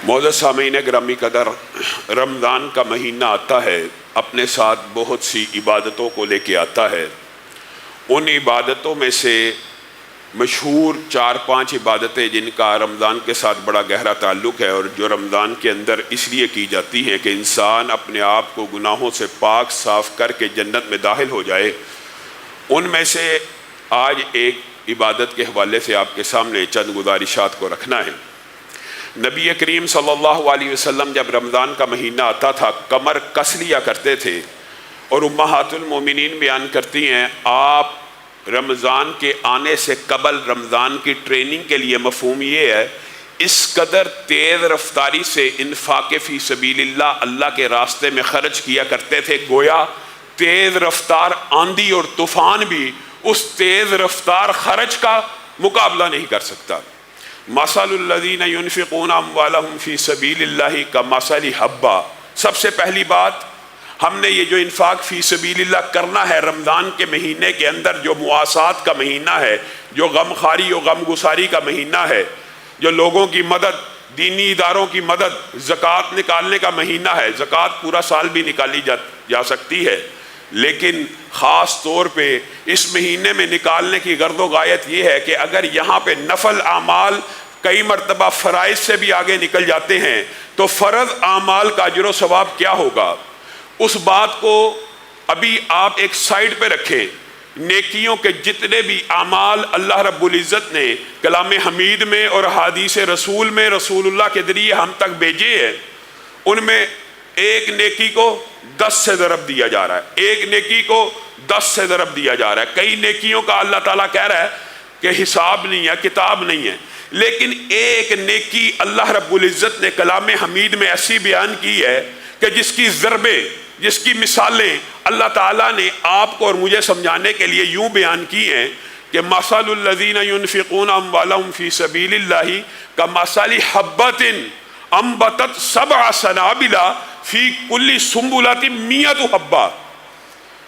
معزز سامعین گرامی قدر، رمضان کا مہینہ آتا ہے، اپنے ساتھ بہت سی عبادتوں کو لے کے آتا ہے۔ ان عبادتوں میں سے مشہور 4-5 عبادتیں جن کا رمضان کے ساتھ بڑا گہرا تعلق ہے اور جو رمضان کے اندر اس لیے کی جاتی ہیں کہ انسان اپنے آپ کو گناہوں سے پاک صاف کر کے جنت میں داخل ہو جائے، ان میں سے آج ایک عبادت کے حوالے سے آپ کے سامنے چند گزارشات کو رکھنا ہے۔ نبی کریم صلی اللہ علیہ وسلم جب رمضان کا مہینہ آتا تھا کمر کس لیا کرتے تھے، اور امہات المومنین بیان کرتی ہیں آپ رمضان کے آنے سے قبل رمضان کی ٹریننگ کے لیے مفہوم یہ ہے، اس قدر تیز رفتاری سے انفاق فی سبیل اللہ کے راستے میں خرچ کیا کرتے تھے گویا تیز رفتار آندھی اور طوفان بھی اس تیز رفتار خرچ کا مقابلہ نہیں کر سکتا۔ مثل الذین ينفقون اموالهم فی سبیل اللہ کمثل حبہ، سب سے پہلی بات ہم نے یہ جو انفاق فی سبیل اللہ کرنا ہے رمضان کے مہینے کے اندر، جو مواسات کا مہینہ ہے، جو غم خاری و غم گساری کا مہینہ ہے، جو لوگوں کی مدد، دینی اداروں کی مدد، زکوٰۃ نکالنے کا مہینہ ہے۔ زکوٰۃ پورا سال بھی نکالی جا سکتی ہے، لیکن خاص طور پہ اس مہینے میں نکالنے کی غرض و غایت یہ ہے کہ اگر یہاں پہ نفل اعمال کئی مرتبہ فرائض سے بھی آگے نکل جاتے ہیں تو فرض اعمال کا اجر و ثواب کیا ہوگا، اس بات کو ابھی آپ ایک سائیڈ پہ رکھیں۔ نیکیوں کے جتنے بھی اعمال اللہ رب العزت نے کلام حمید میں اور حدیث رسول میں رسول اللہ کے ذریعے ہم تک بھیجے ہیں، ان میں ایک نیکی کو 10 سے ضرب دیا جا رہا ہے، ایک نیکی کو 10 سے ضرب دیا جا رہا ہے۔ کئی نیکیوں کا اللہ تعالیٰ کہہ رہا ہے کہ حساب نہیں ہے، کتاب نہیں ہے، لیکن ایک نیکی اللہ رب العزت نے کلام حمید میں ایسی بیان کی ہے کہ جس کی ضربیں، جس کی مثالیں اللہ تعالیٰ نے آپ کو اور مجھے سمجھانے کے لیے یوں بیان کی ہیں کہ مثل الذین ينفقون اموالهم فی سبیل اللہ کمثل حبۃ انبتت 7 سنابل فی کل سنبلۃ 100 حبہ۔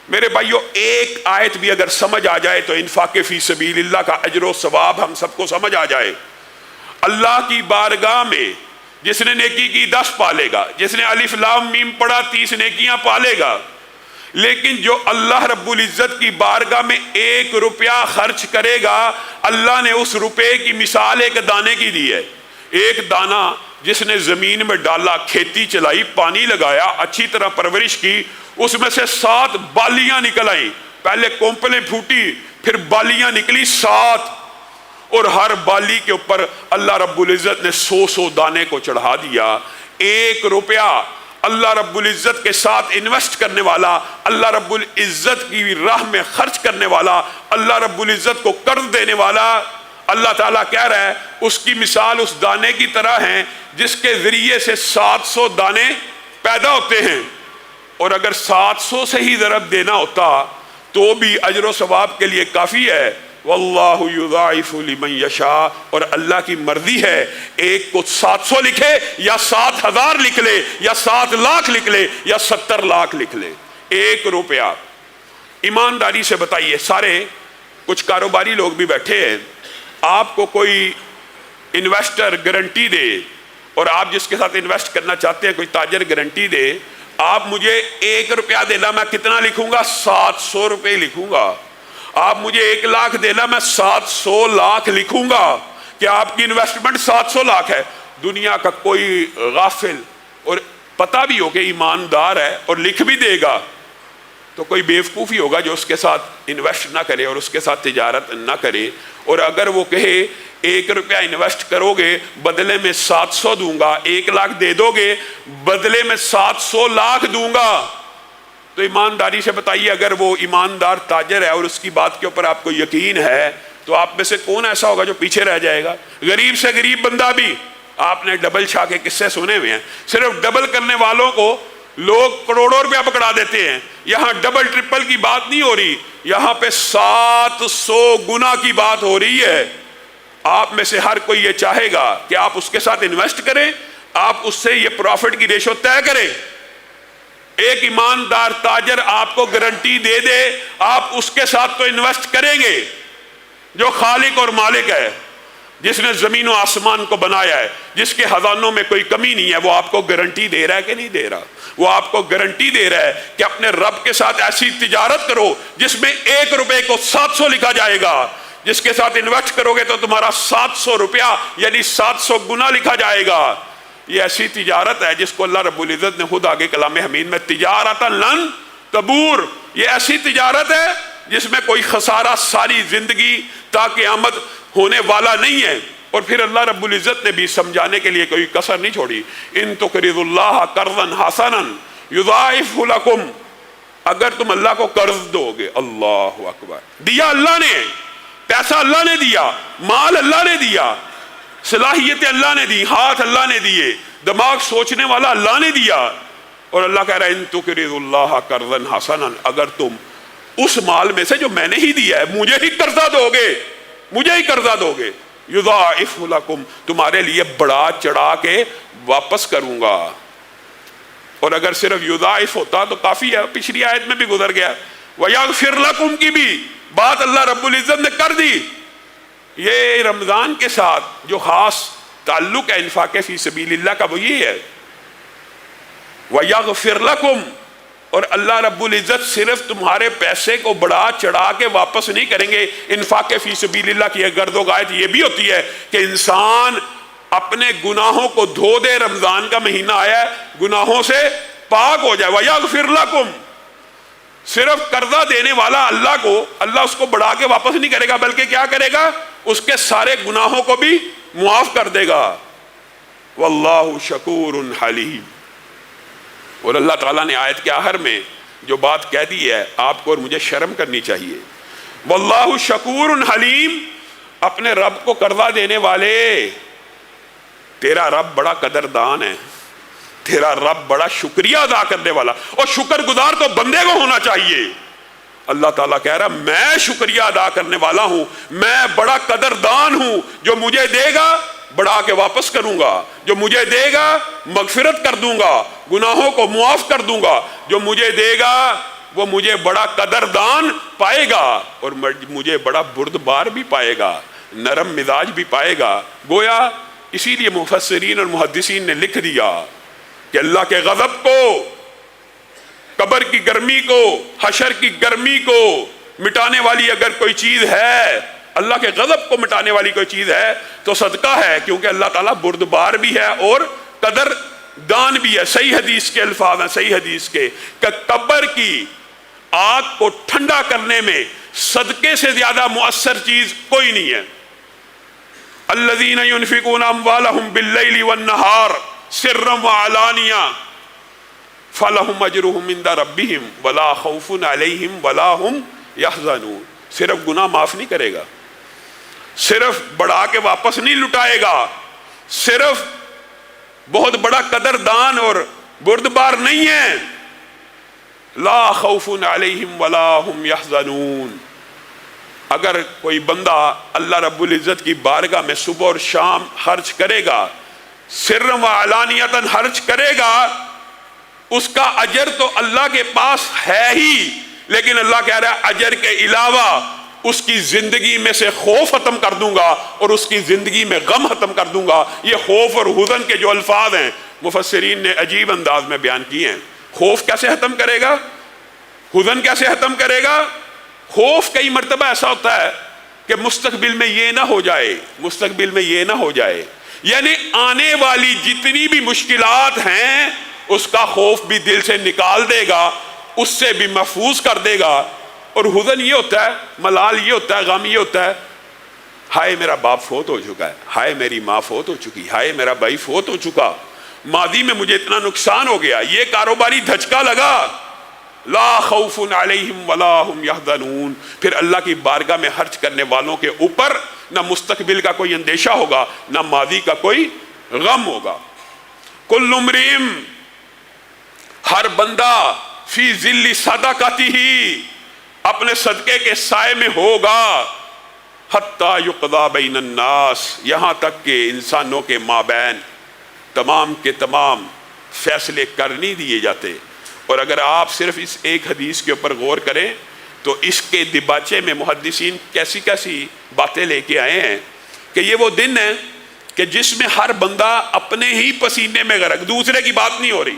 میرے بھائیو، ایک آیت بھی اگر سمجھ آ جائے تو انفاق فی سبیل اللہ کا اجر و ثواب ہم سب کو سمجھ آ جائے۔ اللہ کی بارگاہ میں جس نے نیکی کی 10 پالے گا، جس نے الف لام میم پڑھا 30 نیکیاں پالے گا، لیکن جو اللہ رب العزت کی بارگاہ میں 1 روپیہ خرچ کرے گا، اللہ نے اس روپے کی مثال ایک دانے کی دی ہے۔ ایک دانہ جس نے زمین میں ڈالا، کھیتی چلائی، پانی لگایا، اچھی طرح پرورش کی، اس میں سے 7 بالیاں نکل آئیں، پہلے کونپلیں پھوٹی، پھر بالیاں نکلی 7، اور ہر بالی کے اوپر اللہ رب العزت نے 100 دانے کو چڑھا دیا۔ 1 روپیہ اللہ رب العزت کے ساتھ انویسٹ کرنے والا، اللہ رب العزت کی راہ میں خرچ کرنے والا، اللہ رب العزت کو قرض دینے والا، اللہ تعالیٰ کہہ رہا ہے اس کی مثال اس دانے کی طرح ہے جس کے ذریعے سے 700 دانے پیدا ہوتے ہیں، اور اگر 700 سے ہی ضرب دینا ہوتا تو بھی اجر و ثواب کے لیے کافی ہے۔ واللہ یضاعف لمن یشاء، اور اللہ کی مرضی ہے ایک کو 700 لکھے یا 7000 لکھ لے یا 7 لاکھ لکھ لے یا 70 لاکھ لکھ لے۔ 1 روپیہ ایمانداری سے بتائیے، سارے کچھ کاروباری لوگ بھی بیٹھے ہیں، آپ کو کوئی انویسٹر گارنٹی دے اور آپ جس کے ساتھ انویسٹ کرنا چاہتے ہیں کوئی تاجر گارنٹی دے، آپ مجھے 1 روپیہ دینا، میں کتنا لکھوں گا؟ 700 روپے لکھوں گا۔ آپ مجھے 1 لاکھ دینا، میں 700 لاکھ لکھوں گا کہ آپ کی انویسٹمنٹ 700 لاکھ ہے۔ دنیا کا کوئی غافل اور پتہ بھی ہو کہ ایماندار ہے اور لکھ بھی دے گا تو کوئی بیوقوفی ہوگا جو اس کے ساتھ انویسٹ نہ کرے اور اس کے ساتھ تجارت نہ کرے۔ اور اگر وہ کہے 1 روپیہ انویسٹ کرو گے بدلے میں 700 دوں گا، 1 لاکھ دے دو گے بدلے میں 700 لاکھ دوں گا، تو ایمانداری سے بتائیے اگر وہ ایماندار تاجر ہے اور اس کی بات کے اوپر آپ کو یقین ہے تو آپ میں سے کون ایسا ہوگا جو پیچھے رہ جائے گا؟ غریب سے غریب بندہ بھی، آپ نے ڈبل چھا کے قصے سنے ہوئے ہیں، صرف ڈبل کرنے والوں کو لوگ کروڑوں روپیہ پکڑا دیتے ہیں۔ یہاں ڈبل ٹرپل کی بات نہیں ہو رہی، یہاں پہ 700 گنا کی بات ہو رہی ہے۔ آپ میں سے ہر کوئی یہ چاہے گا کہ آپ اس کے ساتھ انویسٹ کریں، آپ اس سے یہ پروفٹ کی ریشو طے کریں۔ ایک ایماندار تاجر آپ کو گارنٹی دے دے آپ اس کے ساتھ تو انویسٹ کریں گے جو خالق اور مالک ہے۔ جس نے زمین و آسمان کو بنایا ہے، جس کے خزانوں میں کوئی کمی نہیں ہے، وہ آپ کو گارنٹی دے رہا ہے کہ نہیں دے رہا؟ وہ آپ کو گارنٹی دے رہا ہے کہ اپنے رب کے ساتھ ایسی تجارت کرو جس میں 1 روپے کو 700 لکھا جائے گا، جس کے ساتھ انویسٹ کرو گے تو تمہارا 700 روپیہ یعنی 700 گنا لکھا جائے گا۔ یہ ایسی تجارت ہے جس کو اللہ رب العزت نے خود آگے کلام حمید میں تجارت لن تبور، یہ ایسی تجارت ہے جس میں کوئی خسارہ ساری زندگی تا قیامت ہونے والا نہیں ہے۔ اور پھر اللہ رب العزت نے بھی سمجھانے کے لیے کوئی کسر نہیں چھوڑی، ان تقرضوا اللہ قرضا حسنا یضاعف لکم، اگر تم اللہ کو قرض دو گے، اللہ اکبر، دیا اللہ نے، پیسہ اللہ نے دیا، مال اللہ نے دیا، صلاحیتیں اللہ نے دی، ہاتھ اللہ نے دیے، دماغ سوچنے والا اللہ نے دیا، اور اللہ کہہ رہا ہے ان تقرضوا اللہ قرضا حسنا، اگر تم اس مال میں سے جو میں نے ہی دیا ہے مجھے ہی قرضہ دو گے، مجھے ہی قرضہ دو گے، یضاعف لکم، تمہارے لیے بڑھا چڑھا کے واپس کروں گا۔ اور اگر صرف یضاعف ہوتا تو کافی ہے، پچھلی آیت میں بھی گزر گیا، وَيَغْفِرْ لَكُمْ کی بھی بات اللہ رب العزت نے کر دی۔ یہ رمضان کے ساتھ جو خاص تعلق ہے انفاق فی سبیل اللہ کا وہ یہ ہے، وَيَغْفِرْ لَكُمْ، اور اللہ رب العزت صرف تمہارے پیسے کو بڑھا چڑھا کے واپس نہیں کریں گے۔ انفاق فی سبیل اللہ کی ایک گرد و غایت یہ بھی ہوتی ہے کہ انسان اپنے گناہوں کو دھو دے، رمضان کا مہینہ آیا ہے، گناہوں سے پاک ہو جائے۔ وَيَغْفِرْ لَكُمْ، صرف قرضہ دینے والا اللہ کو، اللہ اس کو بڑھا کے واپس نہیں کرے گا، بلکہ کیا کرے گا؟ اس کے سارے گناہوں کو بھی معاف کر دے گا۔ واللہ شکور حلیم۔ اور اللہ تعالیٰ نے آیت کے آخر میں جو بات کہہ دی ہے، آپ کو اور مجھے شرم کرنی چاہیے، واللہ شکور حلیم، اپنے رب کو قرضہ دینے والے، تیرا رب بڑا قدردان ہے، تیرا رب بڑا شکریہ ادا کرنے والا، اور شکر گزار تو بندے کو ہونا چاہیے۔ اللہ تعالیٰ کہہ رہا میں شکریہ ادا کرنے والا ہوں، میں بڑا قدردان ہوں، جو مجھے دے گا بڑھا کے واپس کروں گا، جو مجھے دے گا مغفرت کر دوں گا، گناہوں کو معاف کر دوں گا، جو مجھے دے گا وہ مجھے بڑا قدردان پائے گا، اور مجھے بڑا بردبار بھی پائے گا، نرم مزاج بھی پائے گا۔ گویا اسی لیے مفسرین اور محدثین نے لکھ دیا کہ اللہ کے غضب کو، قبر کی گرمی کو، حشر کی گرمی کو مٹانے والی اگر کوئی چیز ہے، اللہ کے غضب کو مٹانے والی کوئی چیز ہے تو صدقہ ہے، کیونکہ اللہ تعالیٰ بردبار بھی ہے اور قدردان بھی ہے۔ صحیح حدیث کے الفاظ ہیں، صحیح حدیث کے، کہ قبر کی آگ کو ٹھنڈا کرنے میں صدقے سے زیادہ مؤثر چیز کوئی نہیں ہے۔ الذین ينفقون اموالهم باللیل والنہار سرا وعلانیہ فلہم اجرہم عند ربہم ولا خوف علیہم ولا ہم یحزنون۔ صرف گناہ معاف نہیں کرے گا، صرف بڑھا کے واپس نہیں لٹائے گا، صرف بہت بڑا قدردان اور بردبار نہیں ہے، لا خوف علیہم ولا ہم یحزنون۔ اگر کوئی بندہ اللہ رب العزت کی بارگاہ میں صبح اور شام خرچ کرے گا، سرا و علانیتاً خرچ کرے گا، اس کا اجر تو اللہ کے پاس ہے ہی، لیکن اللہ کہہ رہا ہے اجر کے علاوہ اس کی زندگی میں سے خوف ختم کر دوں گا اور اس کی زندگی میں غم ختم کر دوں گا۔ یہ خوف اور حزن کے جو الفاظ ہیں مفسرین نے عجیب انداز میں بیان کیے ہیں۔ خوف کیسے ختم کرے گا؟ حزن کیسے ختم کرے گا؟ خوف کئی مرتبہ ایسا ہوتا ہے کہ مستقبل میں یہ نہ ہو جائے، مستقبل میں یہ نہ ہو جائے، یعنی آنے والی جتنی بھی مشکلات ہیں اس کا خوف بھی دل سے نکال دے گا، اس سے بھی محفوظ کر دے گا۔ اور حزن یہ ہوتا ہے، ملال یہ ہوتا ہے، غم یہ ہوتا ہے، ہائے میرا باپ فوت ہو چکا ہے، ہائے میری ماں فوت ہو چکی، ہائے میرا بھائی فوت ہو چکا، ماضی میں مجھے اتنا نقصان ہو گیا، یہ کاروباری دھچکا لگا، لا خوف علیہم ولا ہم یحزنون۔ پھر اللہ کی بارگاہ میں خرچ کرنے والوں کے اوپر نہ مستقبل کا کوئی اندیشہ ہوگا، نہ ماضی کا کوئی غم ہوگا۔ کل امرئ، ہر بندہ، فی ظل صدقتہ، اپنے صدقے کے سائے میں ہوگا، حتی یقضی بین الناس، یہاں تک کہ انسانوں کے مابین تمام کے تمام فیصلے کر نہیں دیے جاتے۔ اور اگر آپ صرف اس ایک حدیث کے اوپر غور کریں تو اس کے دباچے میں محدثین کیسی کیسی باتیں لے کے آئے ہیں کہ یہ وہ دن ہے کہ جس میں ہر بندہ اپنے ہی پسینے میں غرق، دوسرے کی بات نہیں ہو رہی،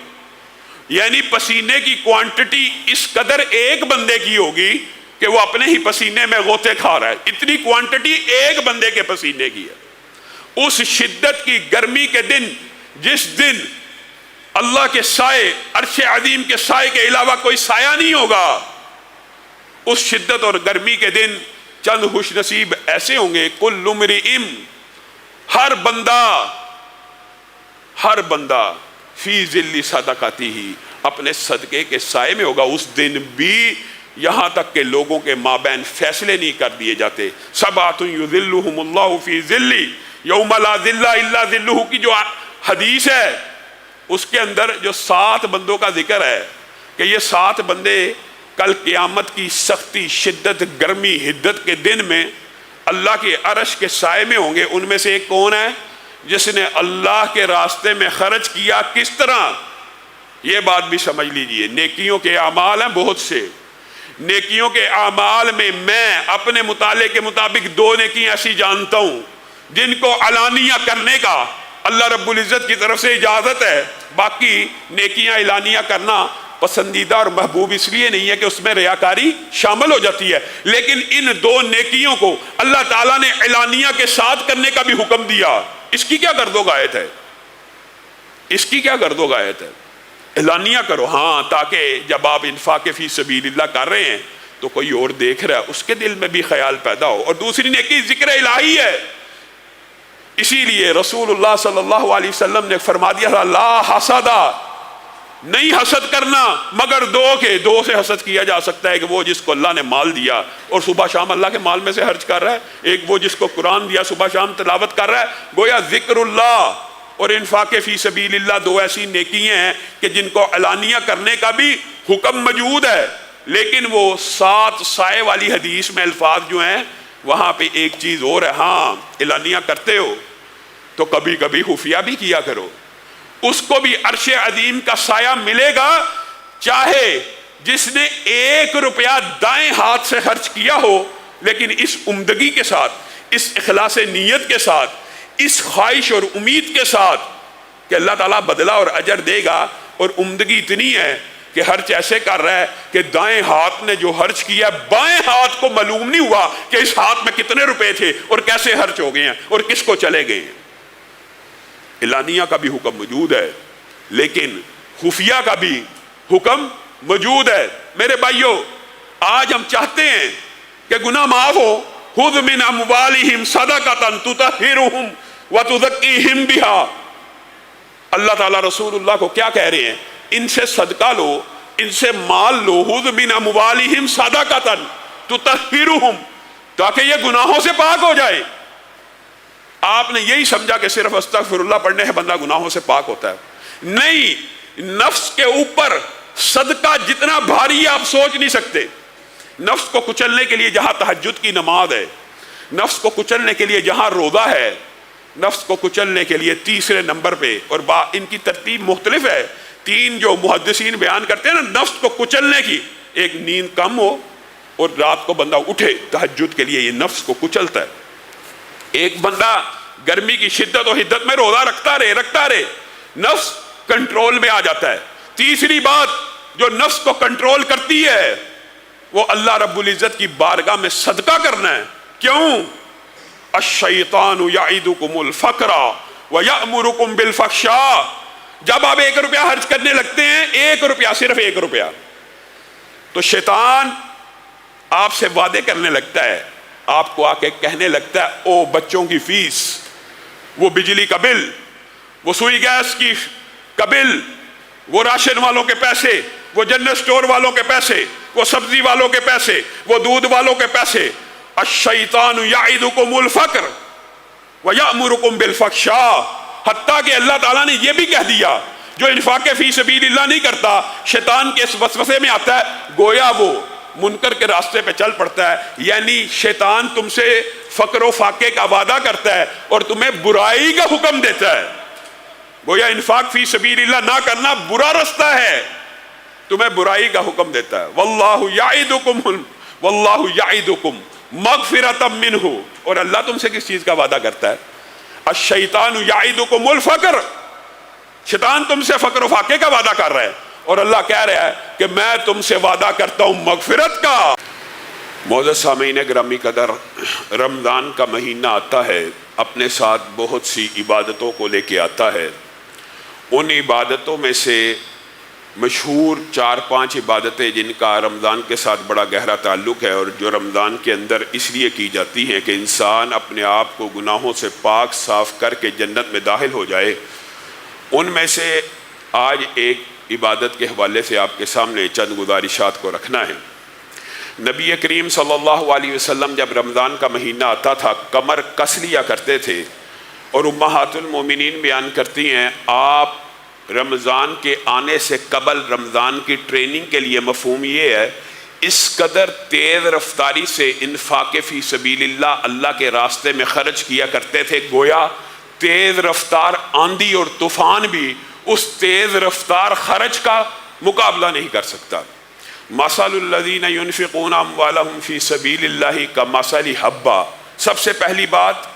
یعنی پسینے کی کوانٹٹی اس قدر ایک بندے کی ہوگی کہ وہ اپنے ہی پسینے میں غوطے کھا رہا ہے، اتنی کوانٹٹی ایک بندے کے پسینے کی ہے۔ اس شدت کی گرمی کے دن، جس دن اللہ کے سائے، عرش عظیم کے سائے کے علاوہ کوئی سایہ نہیں ہوگا، اس شدت اور گرمی کے دن چند خوش نصیب ایسے ہوں گے، کل امرئ، ہر بندہ فی ظل صدقتہ، اپنے صدقے کے سائے میں ہوگا۔ اس دن بھی یہاں تک کہ لوگوں کے مابین فیصلے نہیں کر دیے جاتے۔ سبعۃ یظلھم اللہ فی ظلہ یوم لا ظل الا ظلہ کی جو حدیث ہے، اس کے اندر جو 7 بندوں کا ذکر ہے کہ یہ 7 بندے کل قیامت کی سختی، شدت، گرمی، حدت کے دن میں اللہ کے عرش کے سائے میں ہوں گے۔ ان میں سے ایک کون ہے؟ جس نے اللہ کے راستے میں خرچ کیا۔ کس طرح؟ یہ بات بھی سمجھ لیجئے، نیکیوں کے اعمال ہیں بہت سے، نیکیوں کے اعمال میں اپنے مطالعے کے مطابق 2 نیکیاں ایسی جانتا ہوں جن کو علانیہ کرنے کا اللہ رب العزت کی طرف سے اجازت ہے، باقی نیکیاں اعلانیہ کرنا پسندیدہ اور محبوب اس لیے نہیں ہے کہ اس میں ریاکاری شامل ہو جاتی ہے، لیکن ان 2 نیکیوں کو اللہ تعالیٰ نے اعلانیہ کے ساتھ کرنے کا بھی حکم دیا۔ اس کی کیا گرد و غایت ہے؟ اس کی کیا گرد و غایت ہے؟ اعلانیہ کرو، ہاں، تاکہ جب آپ انفاق فی سبیل اللہ کر رہے ہیں تو کوئی اور دیکھ رہا ہے، اس کے دل میں بھی خیال پیدا ہو۔ اور دوسری نیکی ذکر الہی ہے، اسی لیے رسول اللہ صلی اللہ علیہ وسلم نے فرما دیا، لا حسد، نہیں حسد کرنا مگر 2 کے، 2 سے حسد کیا جا سکتا ہے کہ وہ جس کو اللہ نے مال دیا اور صبح شام اللہ کے مال میں سے خرچ کر رہا ہے، ایک وہ جس کو قرآن دیا صبح شام تلاوت کر رہا ہے۔ گویا ذکر اللہ اور انفاق فی سبیل اللہ 2 ایسی نیکیاں ہیں کہ جن کو علانیہ کرنے کا بھی حکم موجود ہے، لیکن وہ 7 سائے والی حدیث میں الفاظ جو ہیں وہاں پہ ایک چیز اور ہے، ہاں اعلانیہ کرتے ہو تو کبھی کبھی خفیہ بھی کیا کرو، اس کو بھی عرش عظیم کا سایہ ملے گا، چاہے جس نے 1 روپیہ دائیں ہاتھ سے خرچ کیا ہو، لیکن اس عمدگی کے ساتھ، اس اخلاص نیت کے ساتھ، اس خواہش اور امید کے ساتھ کہ اللہ تعالیٰ بدلہ اور اجر دے گا، اور عمدگی اتنی ہے کہ خرچ ایسے کر رہا ہے کہ دائیں ہاتھ نے جو خرچ کیا، بائیں ہاتھ کو معلوم نہیں ہوا کہ اس ہاتھ میں کتنے روپے تھے اور کیسے خرچ ہو گئے ہیں اور کس کو چلے گئے ہیں۔ اعلانیہ کا بھی حکم موجود ہے، لیکن خفیہ کا بھی حکم موجود ہے۔ میرے بھائیو، آج ہم چاہتے ہیں کہ گناہ معاف ہو، خذ من اموالہم صدقۃ تطہرہم وتزکیہم بہا۔ اللہ تعالیٰ رسول اللہ کو کیا کہہ رہے ہیں؟ ان سے صدقہ لو، ان سے مال لو، خذ من اموالہم صدقۃ تطہرہم، تاکہ یہ گناہوں سے پاک ہو جائے۔ آپ نے یہی سمجھا کہ صرف استغفر اللہ پڑھنے سے بندہ گناہوں سے پاک ہوتا ہے؟ نہیں، نفس کے اوپر صدقہ جتنا بھاری ہے آپ سوچ نہیں سکتے۔ نفس کو کچلنے کے لیے جہاں تہجد کی نماز ہے، نفس کو کچلنے کے لیے جہاں روزہ ہے، نفس کو کچلنے کے لیے 3 نمبر پہ، اور ان کی ترتیب مختلف ہے، 3 جو محدثین بیان کرتے ہیں نا نفس کو کچلنے کی، ایک نیند کم ہو اور رات کو بندہ اٹھے تہجد کے لیے، یہ نفس کو کچلتا ہے۔ ایک بندہ گرمی کی شدت و حدت میں روزہ رکھتا رہے، نفس کنٹرول میں آ جاتا ہے۔ تیسری بات جو نفس کو کنٹرول کرتی ہے وہ اللہ رب العزت کی بارگاہ میں صدقہ کرنا ہے۔ کیوں؟ الشیطان یعدکم الفقر ویأمرکم بالفحشاء۔ جب آپ 1 روپیہ خرچ کرنے لگتے ہیں، 1 روپیہ، صرف 1 روپیہ، تو شیطان آپ سے وعدے کرنے لگتا ہے، آپ کو آ کے کہنے لگتا ہے، او بچوں کی فیس، وہ بجلی کا بل، وہ سوئی گیس کی کا بل، وہ راشن والوں کے پیسے، وہ جنرل سٹور والوں کے پیسے، وہ سبزی والوں کے پیسے، وہ دودھ والوں کے پیسے۔ الشیطان یعدکم الفقر ویأمرکم بالفحشاء۔ حتیٰ کہ اللہ تعالیٰ نے یہ بھی کہہ دیا، جو انفاق فی سبیل اللہ نہیں کرتا، شیطان کے اس وسوسے میں آتا ہے، گویا وہ منکر کے راستے پہ چل پڑتا ہے۔ یعنی شیطان تم سے فقر و فاقے کا وعدہ کرتا ہے اور تمہیں برائی کا حکم دیتا ہے۔ گویا انفاق فی سبیل اللہ نہ کرنا برا رستہ ہے، تمہیں برائی کا حکم دیتا ہے۔ واللہ یعدکم مغفرۃ منہ، اور اللہ تم سے کس چیز کا وعدہ کرتا ہے؟ الشیطان یعدکم الفقر، شیطان تم سے فقر و فاقے کا وعدہ کر رہا ہے، اور اللہ کہہ رہا ہے کہ میں تم سے وعدہ کرتا ہوں مغفرت کا۔ معزز سامعین گرامی قدر، رمضان کا مہینہ آتا ہے، اپنے ساتھ بہت سی عبادتوں کو لے کے آتا ہے۔ ان عبادتوں میں سے مشہور 4-5 عبادتیں جن کا رمضان کے ساتھ بڑا گہرا تعلق ہے، اور جو رمضان کے اندر اس لیے کی جاتی ہیں کہ انسان اپنے آپ کو گناہوں سے پاک صاف کر کے جنت میں داخل ہو جائے، ان میں سے آج ایک عبادت کے حوالے سے آپ کے سامنے چند گزارشات کو رکھنا ہے۔ نبی کریم صلی اللہ علیہ وسلم جب رمضان کا مہینہ آتا تھا کمر کس لیا کرتے تھے، اور امہات المومنین بیان کرتی ہیں آپ رمضان کے آنے سے قبل رمضان کی ٹریننگ کے لیے، مفہوم یہ ہے اس قدر تیز رفتاری سے انفاق فی سبیل اللہ کے راستے میں خرچ کیا کرتے تھے، گویا تیز رفتار آندھی اور طوفان بھی اس تیز رفتار خرچ کا مقابلہ نہیں کر سکتا۔ مثل الذین ينفقون اموالهم فی سبیل اللہ کمثل حبہ، سب سے پہلی بات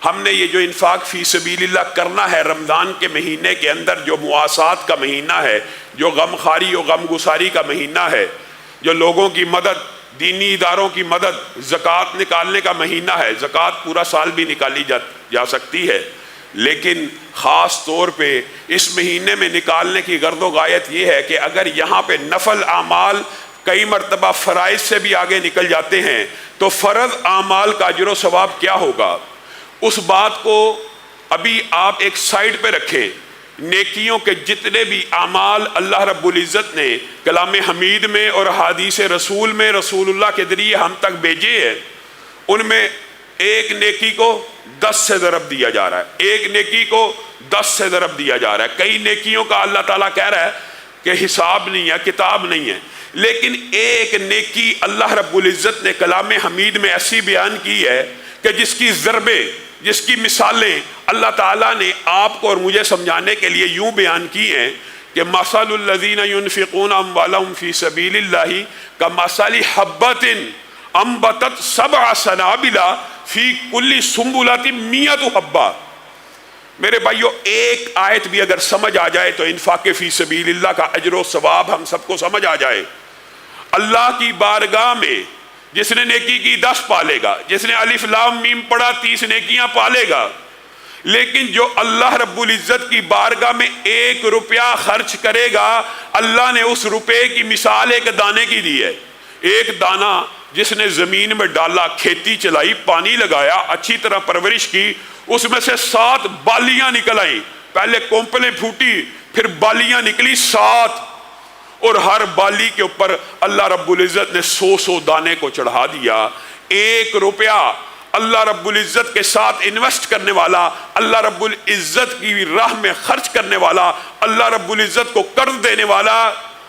ہم نے یہ جو انفاق فی سبیل اللہ کرنا ہے رمضان کے مہینے کے اندر، جو مواسات کا مہینہ ہے، جو غم خاری و غم گساری کا مہینہ ہے، جو لوگوں کی مدد، دینی اداروں کی مدد، زکوٰۃ نکالنے کا مہینہ ہے۔ زکوٰۃ پورا سال بھی نکالی جا سکتی ہے، لیکن خاص طور پہ اس مہینے میں نکالنے کی غرض و غایت یہ ہے کہ اگر یہاں پہ نفل اعمال کئی مرتبہ فرائض سے بھی آگے نکل جاتے ہیں تو فرض اعمال کا اجر و ثواب کیا ہوگا، اس بات کو ابھی آپ ایک سائیڈ پہ رکھیں۔ نیکیوں کے جتنے بھی اعمال اللہ رب العزت نے کلام حمید میں اور حدیث رسول میں رسول اللہ کے ذریعے ہم تک بھیجے ہیں، ان میں ایک نیکی کو 10 سے ضرب دیا جا رہا ہے، ایک نیکی کو 10 سے ضرب دیا جا رہا ہے۔ کئی نیکیوں کا اللہ تعالیٰ کہہ رہا ہے کہ حساب نہیں ہے، کتاب نہیں ہے، لیکن ایک نیکی اللہ رب العزت نے کلام حمید میں ایسی بیان کی ہے کہ جس کی ضربیں، جس کی مثالیں اللہ تعالیٰ نے آپ کو اور مجھے سمجھانے کے لیے یوں بیان کی ہیں کہ مثل الذین ينفقون اموالهم فی سبیل اللہ کمثل حبۃ انبتت 7 سنابل فی کل سنبلۃ 100 حبہ۔ میرے بھائیو، ایک آیت بھی اگر سمجھ آ جائے تو انفاق فی سبیل اللہ کا اجر و ثواب ہم سب کو سمجھ آ جائے۔ اللہ کی بارگاہ میں جس نے نیکی کی 10 پالے گا، جس نے الف لام میم پڑھا 30 نیکیاں پالے گا، لیکن جو اللہ رب العزت کی بارگاہ میں 1 روپیہ خرچ کرے گا، اللہ نے اس روپے کی مثال ایک دانے کی دی ہے۔ ایک دانہ جس نے زمین میں ڈالا، کھیتی چلائی، پانی لگایا، اچھی طرح پرورش کی، اس میں سے 7 بالیاں نکل آئیں، پہلے کونپلیں پھوٹی، پھر بالیاں نکلی 7، اور ہر بالی کے اوپر اللہ رب العزت نے 100 دانے کو چڑھا دیا۔ 1 روپیہ اللہ رب العزت کے ساتھ انویسٹ کرنے والا، اللہ رب العزت کی راہ میں خرچ کرنے والا، اللہ رب العزت کو قرض دینے والا،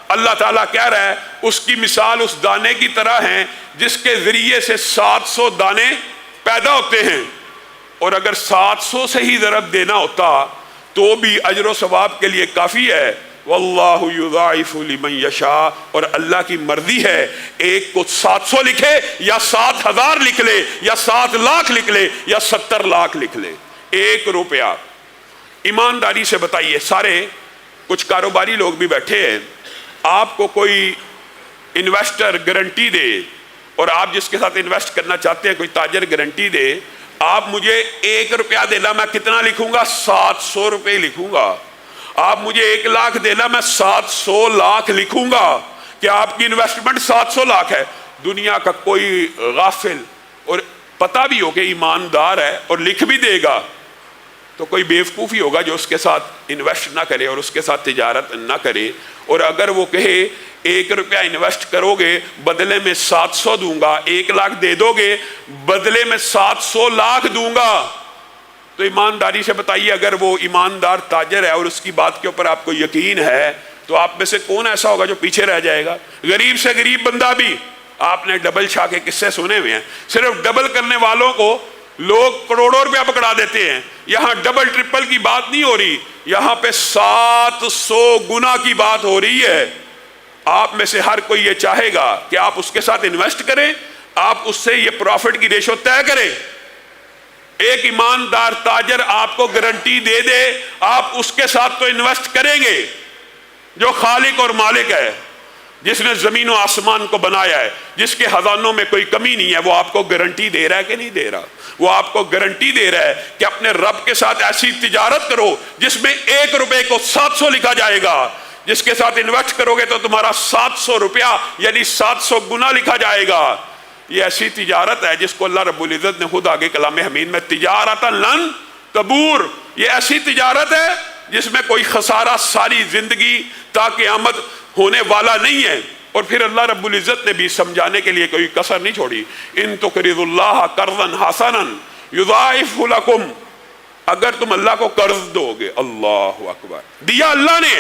اللہ تعالیٰ کہہ رہا ہے اس کی مثال اس دانے کی طرح ہے جس کے ذریعے سے 700 دانے پیدا ہوتے ہیں، اور اگر 700 سے ہی ضرب دینا ہوتا تو بھی اجر و ثواب کے لیے کافی ہے۔ واللہ یضاعف لمن یشاء، اور اللہ کی مرضی ہے ایک کو 700 لکھے یا 7000 لکھ لے یا 7 لاکھ لکھ لے یا 70 لاکھ لکھ لے۔ 1 روپیہ، ایمانداری سے بتائیے، سارے کچھ کاروباری لوگ بھی بیٹھے ہیں، آپ کو کوئی انویسٹر گارنٹی دے، اور آپ جس کے ساتھ انویسٹ کرنا چاہتے ہیں کوئی تاجر گارنٹی دے، آپ مجھے 1 روپیہ دینا، میں کتنا لکھوں گا؟ 700 روپے لکھوں گا۔ آپ مجھے 1 لاکھ دینا، میں 700 لاکھ لکھوں گا کہ آپ کی انویسٹمنٹ 700 لاکھ ہے۔ دنیا کا کوئی غافل اور پتہ بھی ہو کہ ایماندار ہے اور لکھ بھی دے گا تو کوئی بیوقوفی ہوگا جو اس کے ساتھ انویسٹ نہ کرے اور اس کے ساتھ تجارت نہ کرے۔ اور اگر وہ کہے 1 روپیہ انویسٹ کرو گے بدلے میں 700 دوں گا، 1 لاکھ دے دو گے بدلے میں 700 لاکھ دوں گا، تو ایمانداری سے بتائیے اگر وہ ایماندار تاجر ہے اور اس کی بات کے اوپر آپ کو یقین ہے تو آپ میں سے کون ایسا ہوگا جو پیچھے رہ جائے گا؟ غریب سے غریب بندہ بھی، آپ نے ڈبل شاہ کے قصے سنے ہوئے ہیں، صرف ڈبل کرنے والوں کو لوگ کروڑوں روپیہ پکڑا دیتے ہیں۔ یہاں ڈبل ٹرپل کی بات نہیں ہو رہی، یہاں پہ 700 گنا کی بات ہو رہی ہے۔ آپ میں سے ہر کوئی یہ چاہے گا کہ آپ اس کے ساتھ انویسٹ کریں آپ اس سے یہ پروفٹ کی ریشو طے کریں. ایک ایماندار تاجر آپ کو گارنٹی دے دے آپ اس کے ساتھ تو انویسٹ کریں گے جو خالق اور مالک ہے، جس نے زمین و آسمان کو بنایا ہے، جس کے خزانوں میں کوئی کمی نہیں ہے. وہ آپ کو گارنٹی دے رہا ہے کہ نہیں دے رہا؟ وہ آپ کو گارنٹی دے رہا ہے کہ اپنے رب کے ساتھ ایسی تجارت کرو جس میں 1 روپے کو 700 لکھا جائے گا. جس کے ساتھ انویسٹ کرو گے تو تمہارا 700 روپیہ یعنی 700 گنا لکھا جائے گا. یہ ایسی تجارت ہے جس کو اللہ رب العزت نے خود آگے کلام حمید میں تجارت لن تبور، یہ ایسی تجارت ہے جس میں کوئی خسارہ ساری زندگی تا قیامت ہونے والا نہیں ہے. اور پھر اللہ رب العزت نے بھی سمجھانے کے لیے کوئی کسر نہیں چھوڑی. ان تقرضوا اللہ قرضا حسنا یضاعفہ لکم، اگر تم اللہ کو قرض دو گے، اللہ اکبر، دیا اللہ نے،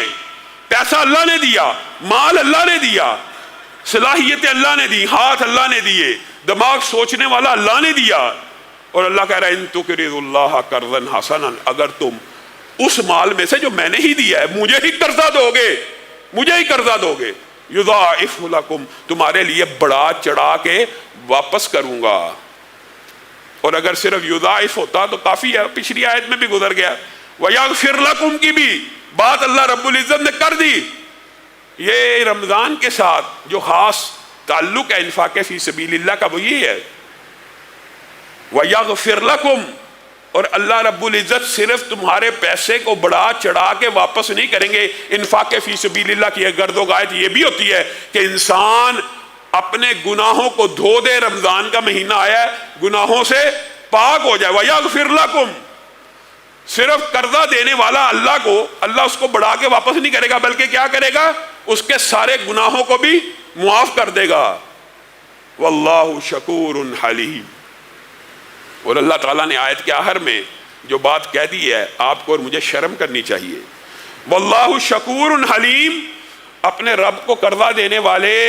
پیسہ اللہ نے دیا، مال اللہ نے دیا، صلاحیت اللہ نے دی، ہاتھ اللہ نے دیے، دماغ سوچنے والا اللہ نے دیا، اور اللہ کہہ رہا ہے ان تقرضوا اللہ قرضا حسنا، اگر تم اس مال میں سے جو میں نے ہی دیا ہے مجھے ہی قرضہ دو گے، مجھے ہی قرضہ دو گے، یضاعف لکم، تمہارے لیے بڑھا چڑھا کے واپس کروں گا. اور اگر صرف یضاعف ہوتا تو کافی ہے، پچھلی آیت میں بھی گزر گیا. ویغفر لکم کی بھی بات اللہ رب العزت نے کر دی. یہ رمضان کے ساتھ جو خاص تعلق ہے انفاق فی سبیل اللہ کا وہ یہ ہے، وَيَغْفِرْ لَكُمْ، اور اللہ رب العزت صرف تمہارے پیسے کو بڑھا چڑھا کے واپس نہیں کریں گے. انفاق فی سبیل اللہ کی غرض و غایت یہ بھی ہوتی ہے کہ انسان اپنے گناہوں کو دھو دے. رمضان کا مہینہ آیا ہے، گناہوں سے پاک ہو جائے. وَيَغْفِرْ لَكُمْ، صرف قرضہ دینے والا اللہ کو، اللہ اس کو بڑھا کے واپس نہیں کرے گا بلکہ کیا کرے گا، اس کے سارے گناہوں کو بھی معاف کر دے گا. واللہ شکور حلیم. اور اللہ تعالیٰ نے آیت کے آخر میں جو بات کہہ دی ہے آپ کو اور مجھے شرم کرنی چاہیے. واللہ شکور حلیم، اپنے رب کو قرضہ دینے والے،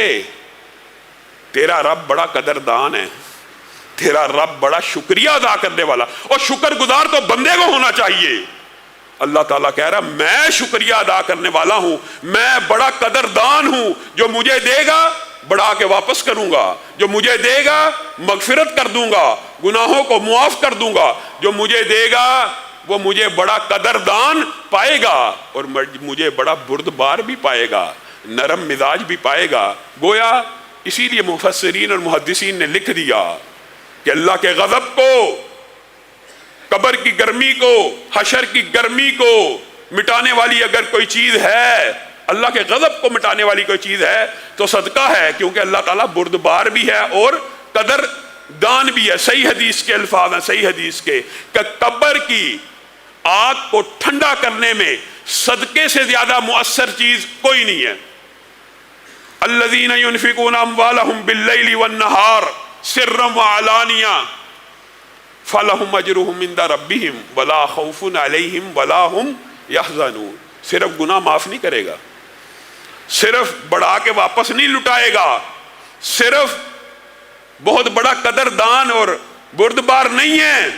تیرا رب بڑا قدردان ہے، تیرا رب بڑا شکریہ ادا کرنے والا، اور شکر گزار تو بندے کو ہونا چاہیے. اللہ تعالیٰ کہہ رہا میں شکریہ ادا کرنے والا ہوں، میں بڑا قدردان ہوں، جو مجھے دے گا بڑھا کے واپس کروں گا، جو مجھے دے گا مغفرت کر دوں گا، گناہوں کو معاف کر دوں گا، جو مجھے دے گا وہ مجھے بڑا قدردان پائے گا، اور مجھے بڑا بردبار بھی پائے گا، نرم مزاج بھی پائے گا. گویا اسی لیے مفسرین اور محدثین نے لکھ دیا کہ اللہ کے غضب کو، قبر کی گرمی کو، حشر کی گرمی کو مٹانے والی اگر کوئی چیز ہے، اللہ کے غضب کو مٹانے والی کوئی چیز ہے تو صدقہ ہے، کیونکہ اللہ تعالیٰ بردبار بھی ہے اور قدر دان بھی ہے. صحیح حدیث کے الفاظ ہیں، صحیح حدیث کے، کہ قبر کی آگ کو ٹھنڈا کرنے میں صدقے سے زیادہ مؤثر چیز کوئی نہیں ہے. الذین ينفقون اموالهم باللیل والنہار سرا وعلانیہ فلہم اجرہم عند ربہم ولا خوف علیہم ولا ہم یحزنون. صرف گناہ معاف نہیں کرے گا، صرف بڑھا کے واپس نہیں لٹائے گا، صرف بہت بڑا قدردان اور بردبار نہیں ہے.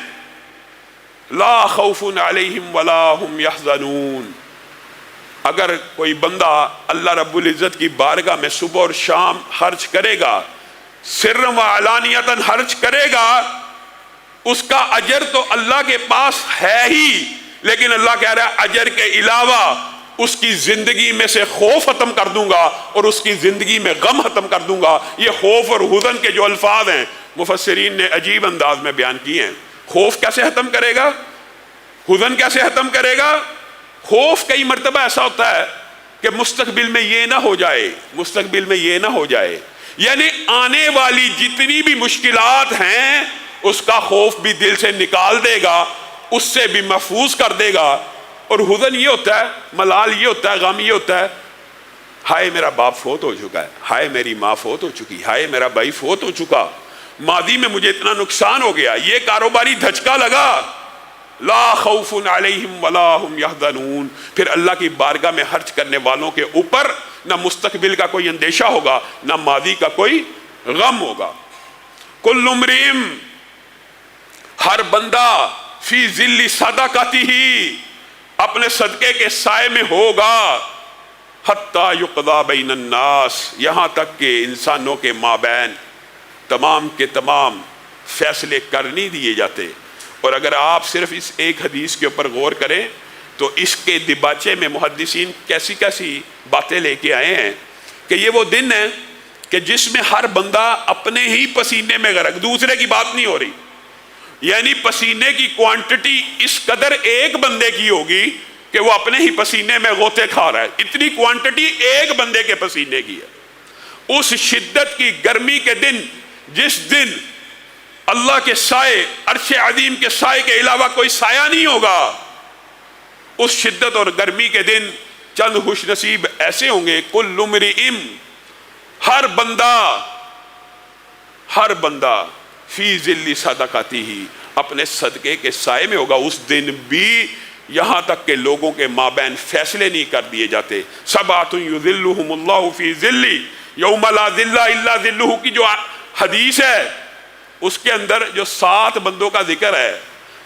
لا خوف علیہم ولا ہم یحزنون. اگر کوئی بندہ اللہ رب العزت کی بارگاہ میں صبح اور شام خرچ کرے گا، سرا و علانیتاً خرچ کرے گا، اس کا اجر تو اللہ کے پاس ہے ہی، لیکن اللہ کہہ رہا ہے اجر کے علاوہ اس کی زندگی میں سے خوف ختم کر دوں گا اور اس کی زندگی میں غم ختم کر دوں گا. یہ خوف اور حزن کے جو الفاظ ہیں مفسرین نے عجیب انداز میں بیان کیے ہیں. خوف کیسے ختم کرے گا، حزن کیسے ختم کرے گا؟ خوف کئی مرتبہ ایسا ہوتا ہے کہ مستقبل میں یہ نہ ہو جائے، مستقبل میں یہ نہ ہو جائے، یعنی آنے والی جتنی بھی مشکلات ہیں اس کا خوف بھی دل سے نکال دے گا، اس سے بھی محفوظ کر دے گا. اور حزن یہ ہوتا ہے، ملال یہ ہوتا ہے، غم یہ ہوتا ہے، ہائے میرا باپ فوت ہو چکا ہے، ہائے میری ماں فوت ہو چکی، ہائے میرا بھائی فوت ہو چکا، ماضی میں مجھے اتنا نقصان ہو گیا، یہ کاروباری دھچکا لگا. لا خوف علیہم ولا ہم یحزنون. پھر اللہ کی بارگاہ میں خرچ کرنے والوں کے اوپر نہ مستقبل کا کوئی اندیشہ ہوگا، نہ ماضی کا کوئی غم ہوگا. کل امرئ، ہر بندہ، فی ظل صدقتہ، اپنے صدقے کے سائے میں ہوگا، حتی یقضی بین الناس، یہاں تک کہ انسانوں کے مابین تمام کے تمام فیصلے کر نہیں دیے جاتے۔ اور اگر آپ صرف اس ایک حدیث کے اوپر غور کریں تو اس کے دباچے میں محدثین کیسی کیسی باتیں لے کے آئے ہیں کہ یہ وہ دن ہے کہ جس میں ہر بندہ اپنے ہی پسینے میں غرق، دوسرے کی بات نہیں ہو رہی، یعنی پسینے کی کوانٹٹی اس قدر ایک بندے کی ہوگی کہ وہ اپنے ہی پسینے میں غوطے کھا رہا ہے، اتنی کوانٹٹی ایک بندے کے پسینے کی ہے۔ اس شدت کی گرمی کے دن، جس دن اللہ کے سائے، عرش عظیم کے سائے کے علاوہ کوئی سایہ نہیں ہوگا، اس شدت اور گرمی کے دن چند خوش نصیب ایسے ہوں گے، کل امرئ، ہر بندہ فی ظل صدقتہ، اپنے صدقے کے سائے میں ہوگا۔ اس دن بھی یہاں تک کہ لوگوں کے مابین فیصلے نہیں کر دیے جاتے۔ سبعۃ یظلھم اللہ فی ظلہ یوم لا ظل الا ظلہ کی جو حدیث ہے، اس کے اندر جو 7 بندوں کا ذکر ہے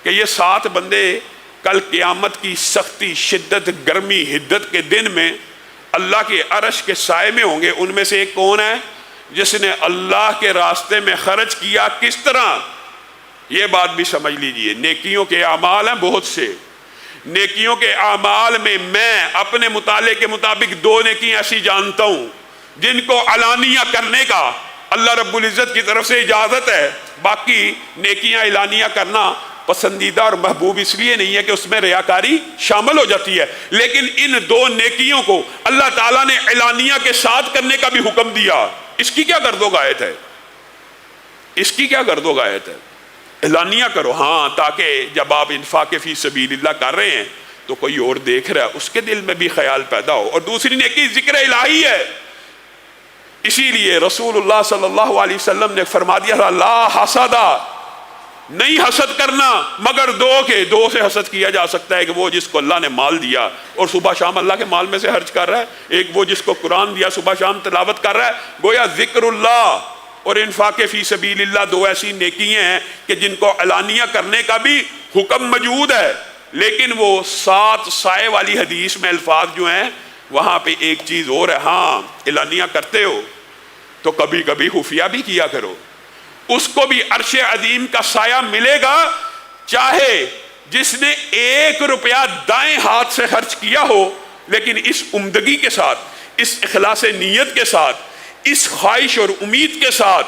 کہ یہ 7 بندے کل قیامت کی سختی، شدت، گرمی، حدت کے دن میں اللہ کے عرش کے سائے میں ہوں گے۔ ان میں سے ایک کون ہے؟ جس نے اللہ کے راستے میں خرچ کیا۔ کس طرح؟ یہ بات بھی سمجھ لیجئے، نیکیوں کے اعمال ہیں بہت سے، نیکیوں کے اعمال میں میں اپنے مطالعے کے مطابق 2 نیکی ایسی جانتا ہوں جن کو علانیہ کرنے کا اللہ رب العزت کی طرف سے اجازت ہے، باقی نیکیاں اعلانیہ کرنا پسندیدہ اور محبوب اس لیے نہیں ہے کہ اس میں ریاکاری شامل ہو جاتی ہے، لیکن ان 2 نیکیوں کو اللہ تعالیٰ نے اعلانیہ کے ساتھ کرنے کا بھی حکم دیا۔ اس کی کیا گرد و غایت ہے؟ اس کی کیا گرد و غایت ہے؟ اعلانیہ کرو، ہاں، تاکہ جب آپ انفاق فی سبیل اللہ کر رہے ہیں تو کوئی اور دیکھ رہا ہے، اس کے دل میں بھی خیال پیدا ہو۔ اور دوسری نیکی ذکر الہی ہے، اسی لیے رسول اللہ صلی اللہ علیہ وسلم نے فرما دیا لا حسد، نہیں حسد کرنا مگر 2 کے، 2 سے حسد کیا جا سکتا ہے کہ وہ جس کو اللہ نے مال دیا اور صبح شام اللہ کے مال میں سے خرچ کر رہا ہے، ایک وہ جس کو قرآن دیا صبح شام تلاوت کر رہا ہے۔ گویا ذکر اللہ اور انفاق فی سبیل اللہ 2 ایسی نیکیاں ہیں کہ جن کو علانیہ کرنے کا بھی حکم موجود ہے، لیکن وہ 7 سائے والی حدیث میں الفاظ جو ہیں وہاں پہ ایک چیز اور ہے، ہاں اعلانیہ کرتے ہو تو کبھی کبھی خفیہ بھی کیا کرو، اس کو بھی عرش عظیم کا سایہ ملے گا، چاہے جس نے 1 روپیہ دائیں ہاتھ سے خرچ کیا ہو، لیکن اس عمدگی کے ساتھ، اس اخلاص نیت کے ساتھ، اس خواہش اور امید کے ساتھ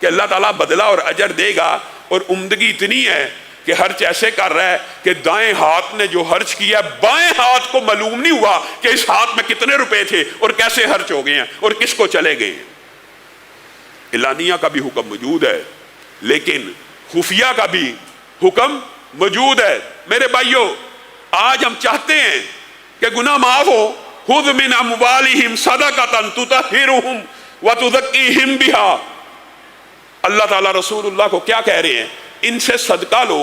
کہ اللہ تعالیٰ بدلہ اور اجر دے گا، اور عمدگی اتنی ہے کہ خرچ ایسے کر رہا ہے کہ دائیں ہاتھ نے جو خرچ کیا بائیں ہاتھ کو معلوم نہیں ہوا کہ اس ہاتھ میں کتنے روپے تھے اور کیسے خرچ ہو گئے ہیں اور کس کو چلے گئے ہیں۔ اعلانیہ کا بھی حکم موجود ہے، لیکن خفیہ کا بھی حکم موجود ہے۔ میرے بھائیوں، آج ہم چاہتے ہیں کہ گناہ معاف ہو، خذ من اموالہم صدقۃ تطہرہم وتزکیہم بہا۔ اللہ تعالیٰ رسول اللہ کو کیا کہہ رہے ہیں؟ ان سے صدقہ لو،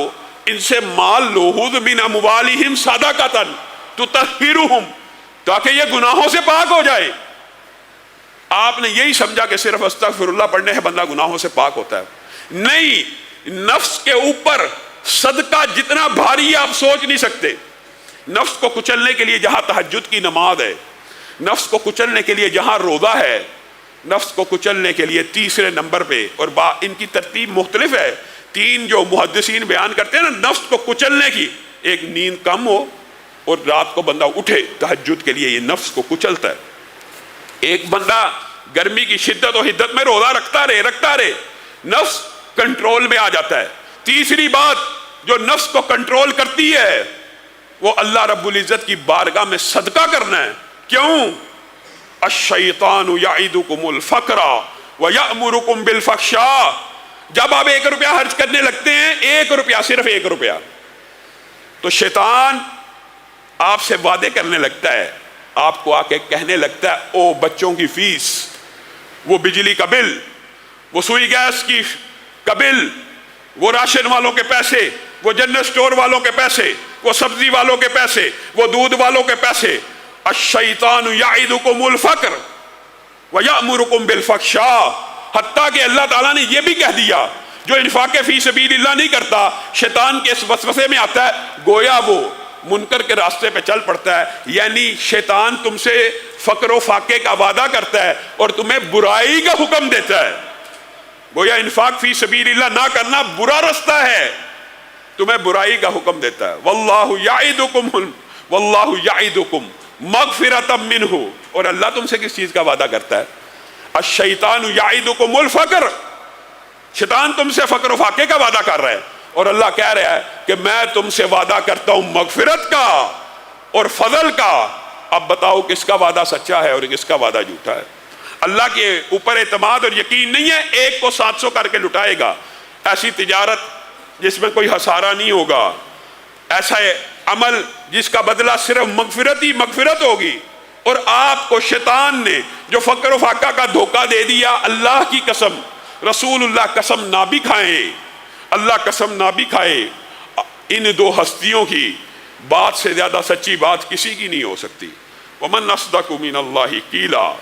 ان سے مال لو، خذ من اموالہم صدقۃ تطہرہم، تاکہ یہ گناہوں سے پاک ہو جائے۔ آپ نے یہی سمجھا کہ صرف استغفر اللہ پڑھنے سے بندہ گناہوں سے پاک ہوتا ہے؟ نہیں، نفس کے اوپر صدقہ جتنا بھاری ہے آپ سوچ نہیں سکتے۔ نفس کو کچلنے کے لیے جہاں تہجد کی نماز ہے، نفس کو کچلنے کے لیے جہاں روزہ ہے، نفس کو کچلنے کے لیے تیسرے نمبر پہ، اور ان کی ترتیب مختلف ہے، 3 جو محدثین بیان کرتے ہیں نا نفس کو کچلنے کی، ایک نیند کم ہو اور رات کو بندہ اٹھے تہجد کے لیے، یہ نفس کو کچلتا ہے۔ ایک بندہ گرمی کی شدت و حدت میں روزہ رکھتا رہے، نفس کنٹرول میں آ جاتا ہے۔ تیسری بات جو نفس کو کنٹرول کرتی ہے وہ اللہ رب العزت کی بارگاہ میں صدقہ کرنا ہے۔ کیوں؟ الشیطان یعدکم الفقر ویأمرکم بالفحشاء۔ جب آپ 1 روپیہ خرچ کرنے لگتے ہیں، 1 روپیہ، صرف 1 روپیہ، تو شیطان آپ سے وعدے کرنے لگتا ہے، آپ کو آ کے کہنے لگتا ہے او بچوں کی فیس، وہ بجلی کا بل، وہ سوئی گیس کی کا بل، وہ راشن والوں کے پیسے، وہ جنرل سٹور والوں کے پیسے، وہ سبزی والوں کے پیسے، وہ دودھ والوں کے پیسے۔ الشیطان یعدکم الفقر ویأمرکم بالفحشاء۔ حتیٰ کہ اللہ تعالیٰ نے یہ بھی کہہ دیا جو انفاق فی سبیل اللہ نہیں کرتا، شیطان کے اس وسوسے میں آتا ہے، گویا وہ منکر کے راستے پہ چل پڑتا ہے۔ یعنی شیطان تم سے فقر و فاقے کا وعدہ کرتا ہے اور تمہیں برائی کا حکم دیتا ہے۔ گویا انفاق فی سبیل اللہ نہ کرنا برا رستہ ہے، تمہیں برائی کا حکم دیتا ہے۔ واللہ یعدکم مغفرۃ منہ، اور اللہ تم سے کس چیز کا وعدہ کرتا ہے؟ الشیطان یعدکم الفقر، شیطان تم سے فقر و فاقے کا وعدہ کر رہا ہے، اور اللہ کہہ رہا ہے کہ میں تم سے وعدہ کرتا ہوں مغفرت کا اور فضل کا۔ اب بتاؤ کس کا وعدہ سچا ہے اور کس کا وعدہ جھوٹا ہے؟ اللہ کے اوپر اعتماد اور یقین نہیں ہے، ایک کو 700 کر کے لٹائے گا، ایسی تجارت جس میں کوئی خسارہ نہیں ہوگا، ایسا عمل جس کا بدلہ صرف مغفرت ہی مغفرت ہوگی۔ اور آپ کو شیطان نے جو فقر و فاقہ کا دھوکہ دے دیا، اللہ کی قسم، رسول اللہ قسم نہ بھی کھائیں، اللہ قسم نہ بھی کھائے، ان دو ہستیوں کی بات سے زیادہ سچی بات کسی کی نہیں ہو سکتی۔ ومن اصدق من اللہ قیلا،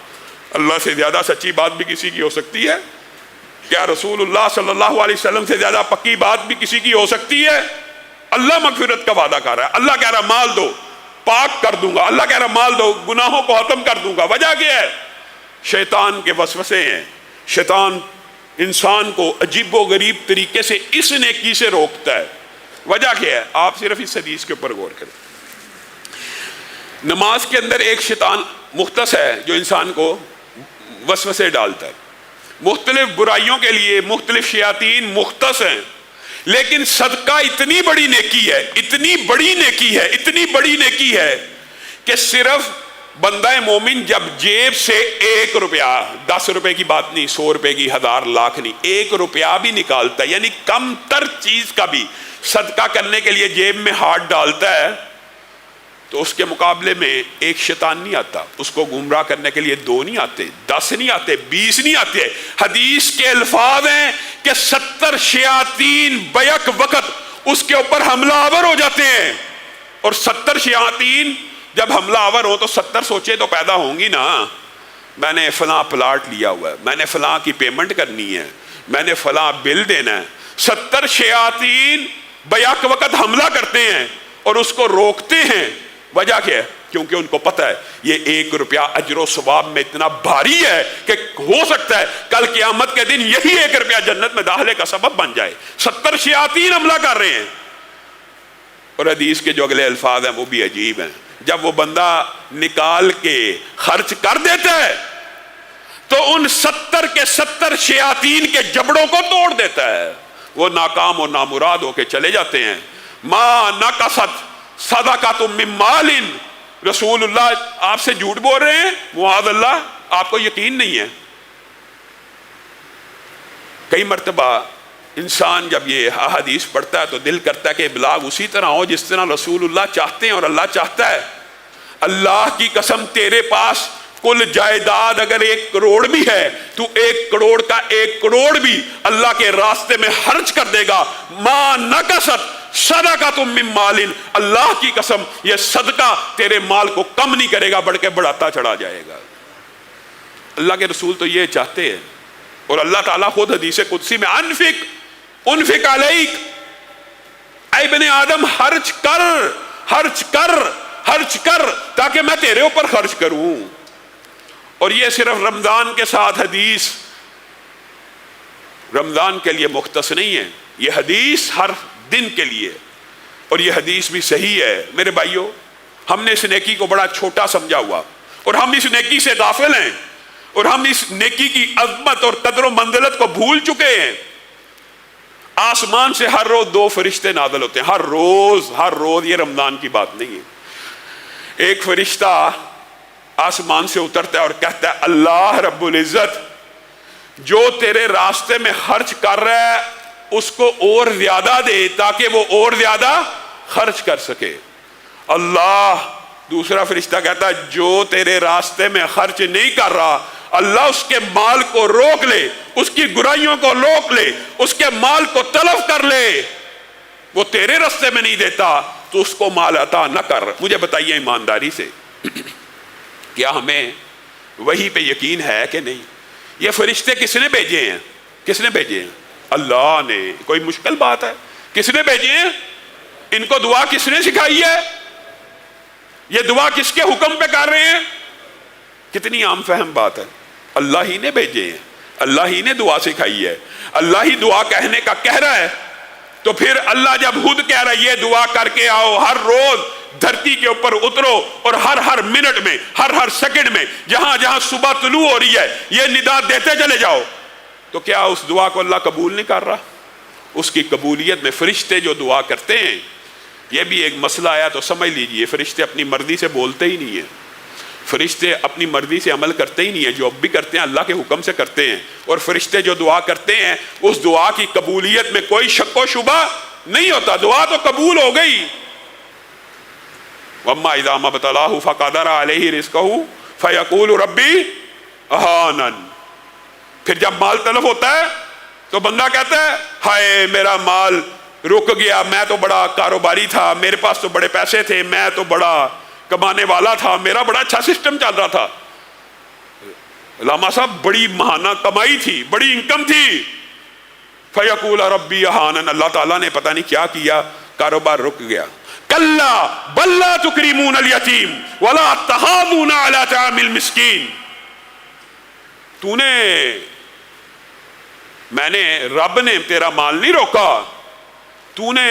اللہ سے زیادہ سچی بات بھی کسی کی ہو سکتی ہے کیا؟ رسول اللہ صلی اللہ علیہ وسلم سے زیادہ پکی بات بھی کسی کی ہو سکتی ہے؟ اللہ مغفرت کا وعدہ کر رہا ہے، اللہ کہہ رہا ہے مال دو پاک کر دوں گا، اللہ کہہ رہا ہے مال دو گناہوں کو ختم کر دوں گا۔ وجہ کیا ہے؟ شیطان کے وسوسے ہیں، شیطان انسان کو عجیب و غریب طریقے سے اس نیکی سے روکتا ہے۔ وجہ کیا ہے؟ آپ صرف اس حدیث کے اوپر غور کریں۔ نماز کے اندر ایک شیطان مختص ہے جو انسان کو وسوسے ڈالتا ہے، مختلف برائیوں کے لیے مختلف شیاطین مختص ہیں، لیکن صدقہ اتنی بڑی نیکی ہے، اتنی بڑی نیکی ہے، اتنی بڑی نیکی ہے کہ صرف بندہ مومن جب جیب سے 1 روپیہ، 10 روپے کی بات نہیں، 100 روپے کی، 1000 لاکھ نہیں، 1 روپیہ بھی نکالتا ہے، یعنی کم تر چیز کا بھی صدقہ کرنے کے لیے جیب میں ہاتھ ڈالتا ہے، تو اس کے مقابلے میں ایک شیطان نہیں آتا، اس کو گمراہ کرنے کے لیے 2 نہیں آتے، 10 نہیں آتے، 20 نہیں آتے۔ حدیث کے الفاظ ہیں کہ 70 شیاطین بیک وقت اس کے اوپر حملہ آور ہو جاتے ہیں، اور 70 شیاطین جب حملہ آور ہو تو 70 سوچے تو پیدا ہوں گی نا، میں نے فلاں پلاٹ لیا ہوا ہے، میں نے فلاں کی پیمنٹ کرنی ہے، میں نے فلاں بل دینا ہے۔ 70 شیاطین بیک وقت حملہ کرتے ہیں اور اس کو روکتے ہیں۔ وجہ کیا ہے؟ کیونکہ ان کو پتہ ہے یہ 1 روپیہ اجر و ثواب میں اتنا بھاری ہے کہ ہو سکتا ہے کل قیامت کے دن یہی 1 روپیہ جنت میں داخلے کا سبب بن جائے۔ 70 شیاطین حملہ کر رہے ہیں، اور حدیث کے جو اگلے الفاظ ہیں وہ بھی عجیب ہیں۔ جب وہ بندہ نکال کے خرچ کر دیتا ہے تو ان 70 کے 70 شیاطین کے جبڑوں کو توڑ دیتا ہے، وہ ناکام اور نامراد ہو کے چلے جاتے ہیں۔ ما نقصت صدقۃ من مال، رسول اللہ آپ سے جھوٹ بول رہے ہیں، معاذ اللہ، آپ کو یقین نہیں ہے۔ کئی مرتبہ انسان جب یہ احادیث پڑھتا ہے تو دل کرتا ہے کہ ابلاغ اسی طرح ہو جس طرح رسول اللہ چاہتے ہیں اور اللہ چاہتا ہے۔ اللہ کی قسم، تیرے پاس کل جائیداد اگر 1 کروڑ بھی ہے، تو 1 کروڑ کا 1 کروڑ بھی اللہ کے راستے میں خرچ کر دے گا۔ ما نقصت صدقۃ من مال، اللہ کی قسم یہ صدقہ تیرے مال کو کم نہیں کرے گا بلکہ بڑھاتا چڑھا جائے گا۔ اللہ کے رسول تو یہ چاہتے ہیں، اور اللہ تعالیٰ خود حدیث قدسی میں انفق علیک، اے ابن آدم خرچ کر، خرچ کر، خرچ کر تاکہ میں تیرے اوپر خرچ کروں۔ اور یہ صرف رمضان کے ساتھ حدیث رمضان کے لیے مختص نہیں ہے، یہ حدیث ہر دن کے لیے، اور یہ حدیث بھی صحیح ہے۔ میرے بھائیوں، ہم نے اس نیکی کو بڑا چھوٹا سمجھا ہوا، اور ہم اس نیکی سے غافل ہیں، اور ہم اس نیکی کی عظمت اور قدر و منزلت کو بھول چکے ہیں۔ آسمان سے ہر روز 2 فرشتے نازل ہوتے ہیں، ہر روز، یہ رمضان کی بات نہیں ہے۔ ایک فرشتہ آسمان سے اترتا ہے اور کہتا ہے اللہ رب العزت جو تیرے راستے میں خرچ کر رہا ہے اس کو اور زیادہ دے تاکہ وہ اور زیادہ خرچ کر سکے۔ اللہ، دوسرا فرشتہ کہتا ہے جو تیرے راستے میں خرچ نہیں کر رہا، اللہ اس کے مال کو روک لے، اس کی برائیوں کو روک لے، اس کے مال کو تلف کر لے، وہ تیرے راستے میں نہیں دیتا تو اس کو مال عطا نہ کر۔ مجھے بتائیے ایمانداری سے، کیا ہمیں وحی پہ یقین ہے کہ نہیں؟ یہ فرشتے کس نے بھیجے ہیں؟ کس نے بھیجے ہیں؟ اللہ نے۔ کوئی مشکل بات ہے؟ کس نے بھیجے ہیں؟ ان کو دعا کس نے سکھائی ہے؟ یہ دعا کس کے حکم پہ کر رہے ہیں؟ کتنی عام فہم بات ہے، اللہ ہی نے بھیجے ہیں۔ اللہ ہی نے دعا سکھائی ہے، اللہ ہی دعا کہنے کا کہہ رہا ہے، تو پھر اللہ جب خود کہہ رہا ہے یہ دعا کر کے آؤ، ہر روز دھرتی کے اوپر اترو اور ہر منٹ میں، ہر سیکنڈ میں، جہاں جہاں صبح طلوع ہو رہی ہے یہ ندا دیتے چلے جاؤ، تو کیا اس دعا کو اللہ قبول نہیں کر رہا؟ اس کی قبولیت میں فرشتے جو دعا کرتے ہیں، یہ بھی ایک مسئلہ آیا تو سمجھ لیجئے، فرشتے اپنی مرضی سے بولتے ہی نہیں ہیں، فرشتے اپنی مرضی سے عمل کرتے ہی نہیں ہیں، جو اب بھی کرتے ہیں اللہ کے حکم سے کرتے ہیں، اور فرشتے جو دعا کرتے ہیں اس دعا کی قبولیت میں کوئی شک و شبہ نہیں ہوتا، دعا تو قبول ہو گئی۔ وَأَمَّا إِذَا مَا ابْتَلَاهُ فَقَدَرَ عَلَيْهِ رِزْقَهُ فَيَقُولُ رَبِّي أَهَانَنِ، پھر جب مال تلف ہوتا ہے تو بندہ کہتا ہے ہائے میرا مال رک گیا، میں تو بڑا کاروباری تھا، میرے پاس تو بڑے پیسے تھے، میں تو بڑا کمانے والا تھا، میرا بڑا اچھا سسٹم چل رہا تھا، علامہ صاحب بڑی ماہانہ کمائی تھی، بڑی انکم تھی، فَيَقُولَ رَبِّي أَهَانَنِ، اللہ تعالیٰ نے پتہ نہیں کیا کیا، کاروبار رک گیا۔ کَلَّا بَل لَّا تُكْرِمُونَ الْيَتِيمَ وَلَا تَحَاضُّونَ عَلَىٰ طَعَامِ الْمِسْكِينِ، میں نے رب نے تیرا مال نہیں روکا، تو نے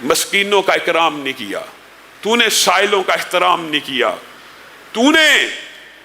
مسکینوں کا اکرام نہیں کیا، تو نے سائلوں کا احترام نہیں کیا، تو نے